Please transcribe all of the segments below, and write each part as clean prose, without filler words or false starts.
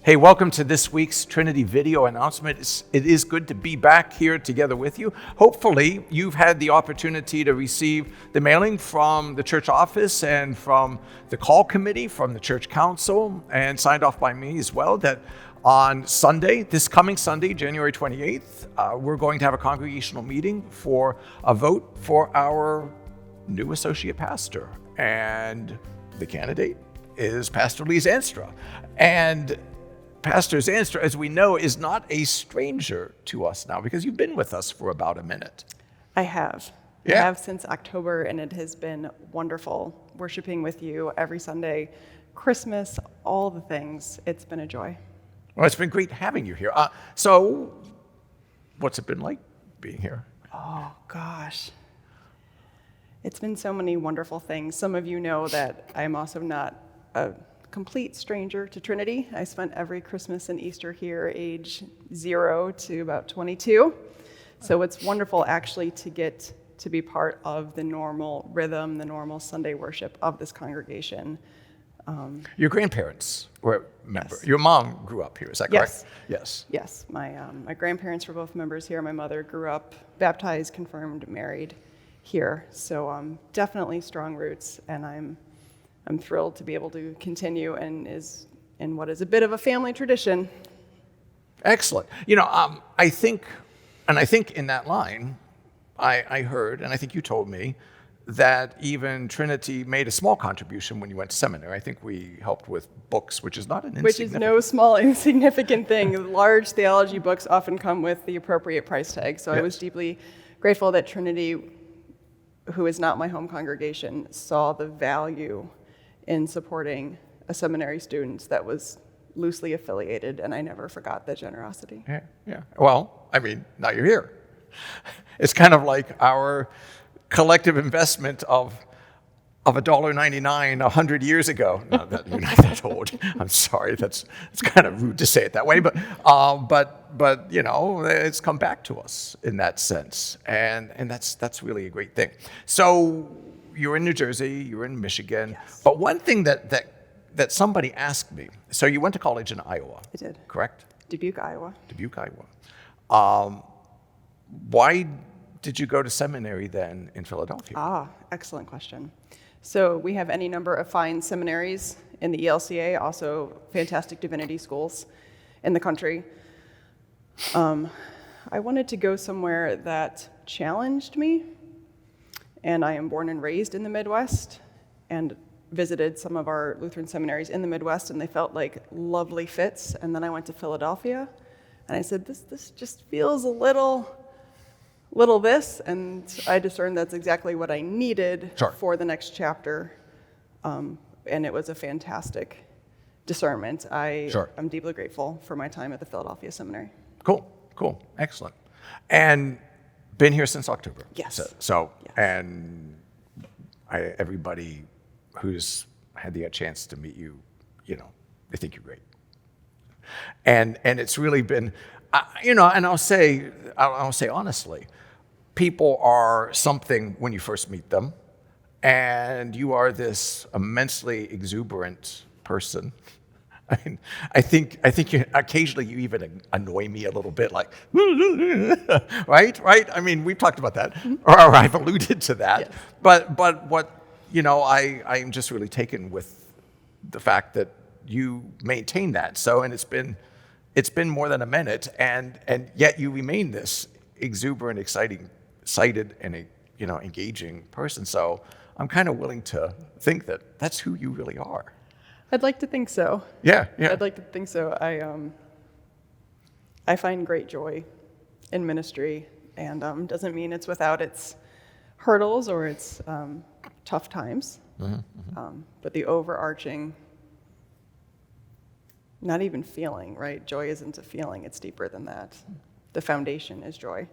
Hey, welcome to this week's Trinity video announcement. It is good to be back here together with you. Hopefully, you've had the opportunity to receive the mailing from the church office and from the call committee, from the church council, and signed off by me as well, that on Sunday, this coming Sunday, January 28th, we're going to have a congregational meeting for a vote for our new associate pastor. And the candidate is Pastor Lee Zandstra. And Pastor Zandstra, as we know, is not a stranger to us now because you've been with us for about a minute. I have. Yeah. I have since October, and it has been wonderful worshiping with you every Sunday, Christmas, all the things. It's been a joy. Well, it's been great having you here. So what's it been like being here? Oh, gosh. It's been so many wonderful things. Some of you know that I'm also not a complete stranger to Trinity. I spent every Christmas and Easter here, age 0 to about 22. So it's wonderful actually to get to be part of the normal rhythm, the normal Sunday worship of this congregation. Your grandparents were members. Yes. Your mom grew up here, is that correct? Yes. Yes. Yes, my grandparents were both members here. My mother grew up baptized, confirmed, married here. So definitely strong roots, and I'm thrilled to be able to continue and is in what is a bit of a family tradition. Excellent. I think in that line, I heard, and I think you told me, that even Trinity made a small contribution when you went to seminary. I think we helped with books, which is not an Which is no small insignificant thing. Large theology books often come with the appropriate price tag. So Yes. I was deeply grateful that Trinity, who is not my home congregation, saw the value in supporting a seminary student that was loosely affiliated, and I never forgot that generosity. Yeah. Well, now you're here. It's kind of like our collective investment of $1.99 100 years ago. No, you're not that old. I'm sorry. That's kind of rude to say it that way, but it's come back to us in that sense, and that's really a great thing. So you're in New Jersey, you're in Michigan, Yes. But one thing that somebody asked me. So you went to college in Iowa. I did. Correct? Dubuque, Iowa. Dubuque, Iowa. Why did you go to seminary then in Philadelphia? Excellent question. So we have any number of fine seminaries in the ELCA, also fantastic divinity schools in the country. I wanted to go somewhere that challenged me, and I am born and raised in the Midwest and visited some of our Lutheran seminaries in the Midwest, and they felt like lovely fits. And then I went to Philadelphia, and I said, this just feels a little this, and I discerned that's exactly what I needed Sure. for the next chapter, and it was a fantastic discernment. Sure. I'm deeply grateful for my time at the Philadelphia Seminary. Cool, excellent. And been here since October. Yes. So Yes. and everybody who's had the chance to meet you, they think you're great. And it's really been, and I'll say honestly, people are something when you first meet them, and you are this immensely exuberant person. I think occasionally you even annoy me a little bit, like, right? We've talked about that, or I've alluded to that. Yes. But what, I'm just really taken with the fact that you maintain that. So, and it's been more than a minute, and yet you remain this exuberant, excited, and engaging person. So I'm kind of willing to think that that's who you really are. I'd like to think so. Yeah. I'd like to think so. I find great joy in ministry, and doesn't mean it's without its hurdles or its tough times. But the overarching, not even feeling, right? Joy isn't a feeling, it's deeper than that. The foundation is joy.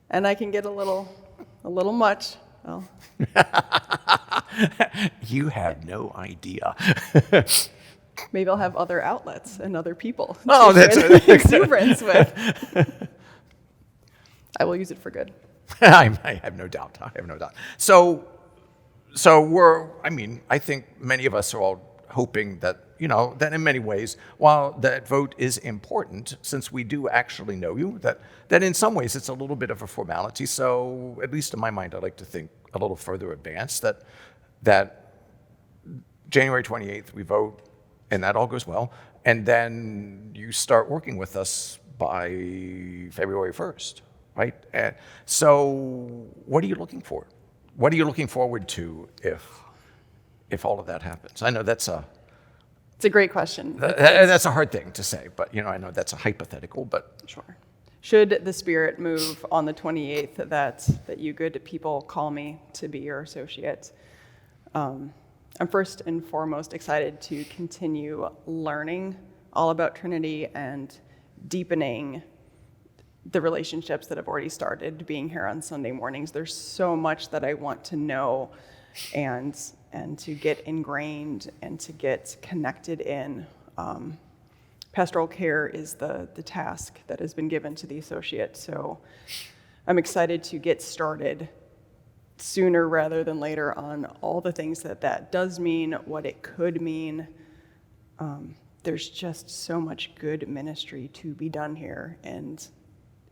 And I can get a little much. Well, You have no idea. maybe I'll have other outlets and other people Oh, to that's share the exuberance with. I will use it for good. I have no doubt. So I think many of us are all hoping that, that in many ways, while that vote is important, since we do actually know you, that in some ways it's a little bit of a formality. So at least in my mind, I like to think a little further advanced, that January 28th we vote, and that all goes well, and then you start working with us by February 1st, right? And so what are you looking for? What are you looking forward to if all of that happens? I know it's a great question. That's a hard thing to say, but I know that's a hypothetical, but sure. Should the Spirit move on the 28th that you good people call me to be your associate, I'm first and foremost excited to continue learning all about Trinity and deepening the relationships that have already started being here on Sunday mornings. There's so much that I want to know and to get ingrained and to get connected in. Pastoral care is the task that has been given to the associate. So I'm excited to get started sooner rather than later on all the things that does mean, what it could mean. There's just so much good ministry to be done here, and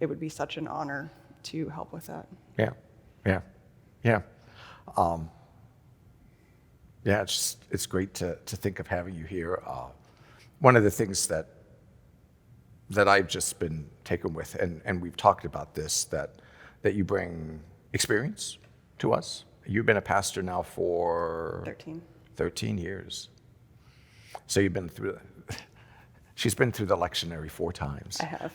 it would be such an honor to help with that. Yeah. It's great to think of having you here. One of the things that I've just been taken with, and we've talked about this, that you bring experience to us. You've been a pastor now for 13 years. So you've been through. She's been through the lectionary 4 times. I have.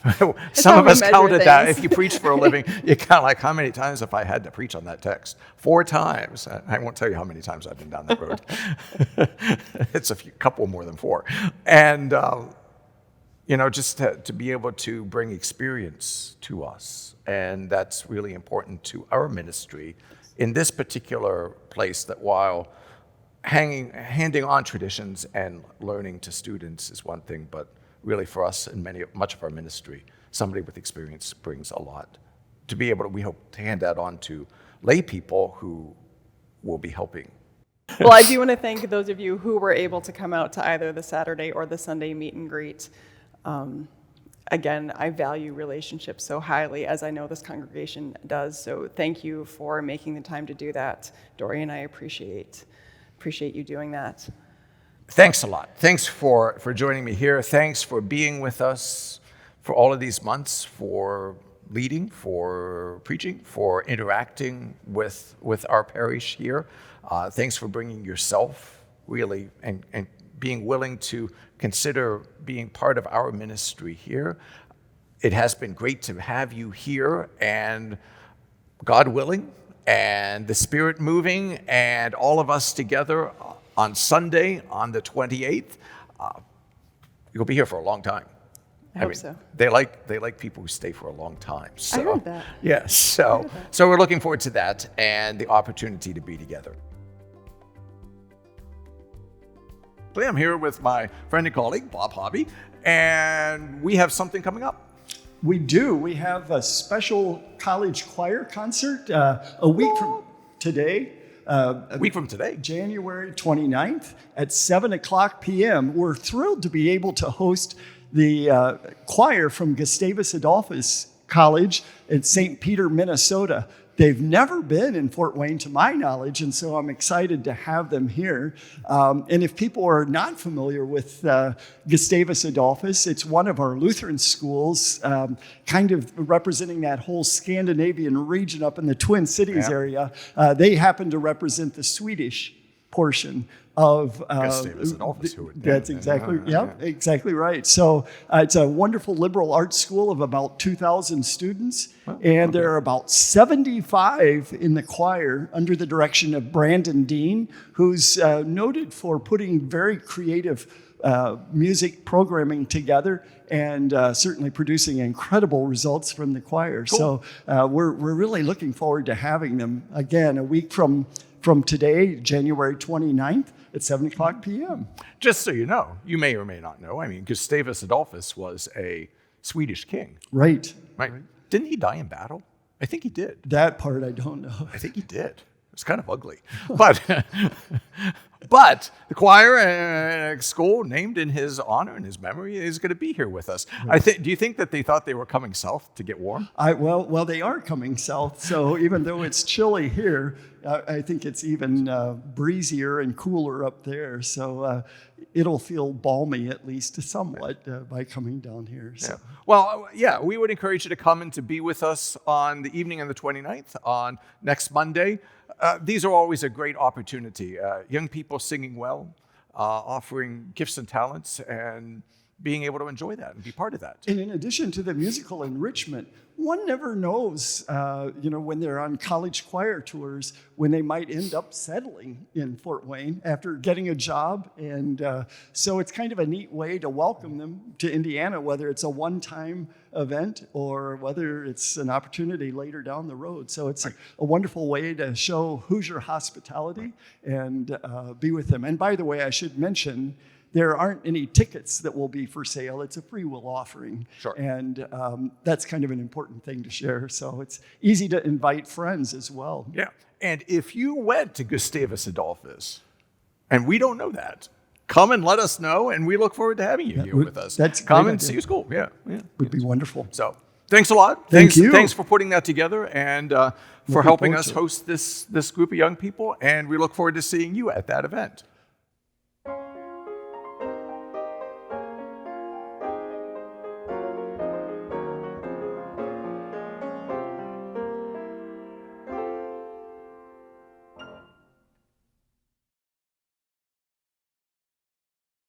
Some of us counted that. If you preach for a living, you count like how many times have I had to preach on that text? 4 times. I won't tell you how many times I've been down that road. It's couple more than 4. And just to be able to bring experience to us, and that's really important to our ministry in this particular place. That while handing on traditions and learning to students is one thing, but really for us and much of our ministry, somebody with experience brings a lot. To be able to, we hope, to hand that on to lay people who will be helping. Well, I do want to thank those of you who were able to come out to either the Saturday or the Sunday meet and greet. Again, I value relationships so highly, as I know this congregation does, so thank you for making the time to do that. Dory and I appreciate you doing that. Thanks a lot. Thanks for joining me here. Thanks for being with us for all of these months, for leading, for preaching, for interacting with our parish here. Thanks for bringing yourself, really, and being willing to consider being part of our ministry here. It has been great to have you here, and God willing, and the Spirit moving, and all of us together on Sunday, on the 28th, you'll be here for a long time. I hope so. They like people who stay for a long time. So, I heard that. Yes. So we're looking forward to that and the opportunity to be together. I'm here with my friend and colleague, Bob Hobby, and we have something coming up. We do. We have a special college choir concert a week from today. January 29th at 7 o'clock p.m. We're thrilled to be able to host the choir from Gustavus Adolphus College in St. Peter, Minnesota. They've never been in Fort Wayne, to my knowledge, and so I'm excited to have them here. And if people are not familiar with Gustavus Adolphus, it's one of our Lutheran schools, kind of representing that whole Scandinavian region up in the Twin Cities area. They happen to represent the Swedish portion of Gustavus Adolphus. That's exactly right. So it's a wonderful liberal arts school of about 2,000 students, and there are about 75 in the choir under the direction of Brandon Dean, who's noted for putting very creative music programming together and certainly producing incredible results from the choir. Cool. So we're really looking forward to having them again a week from today, January 29th at 7 o'clock p.m. Just so you know, you may or may not know, Gustavus Adolphus was a Swedish king. Right. Didn't he die in battle? I think he did. That part I don't know. I think he did. It's kind of ugly, but but the choir and school named in his honor and his memory is going to be here with us. Do you think that they thought they were coming south to get warm? Well, they are coming south. So even though it's chilly here, I think it's even breezier and cooler up there. So it'll feel balmy, at least somewhat, by coming down here. So. Yeah. Well, yeah, we would encourage you to come and to be with us on the evening of the 29th, on next Monday. These are always a great opportunity. Young people singing well, offering gifts and talents, and being able to enjoy that and be part of that. And in addition to the musical enrichment, one never knows, when they're on college choir tours, when they might end up settling in Fort Wayne after getting a job. And so it's kind of a neat way to welcome them to Indiana, whether it's a one-time event or whether it's an opportunity later down the road. So it's a wonderful way to show Hoosier hospitality and be with them. And by the way, I should mention, there aren't any tickets that will be for sale. It's a free will offering. Sure. And that's kind of an important thing to share. So it's easy to invite friends as well. Yeah. And if you went to Gustavus Adolphus, and we don't know that, come and let us know, and we look forward to having you here with us. That's come great and idea. see your school. Yeah. Would be wonderful. So thanks a lot. Thank you. Thanks for putting that together and for Looking helping forward us to it. host this group of young people. And we look forward to seeing you at that event.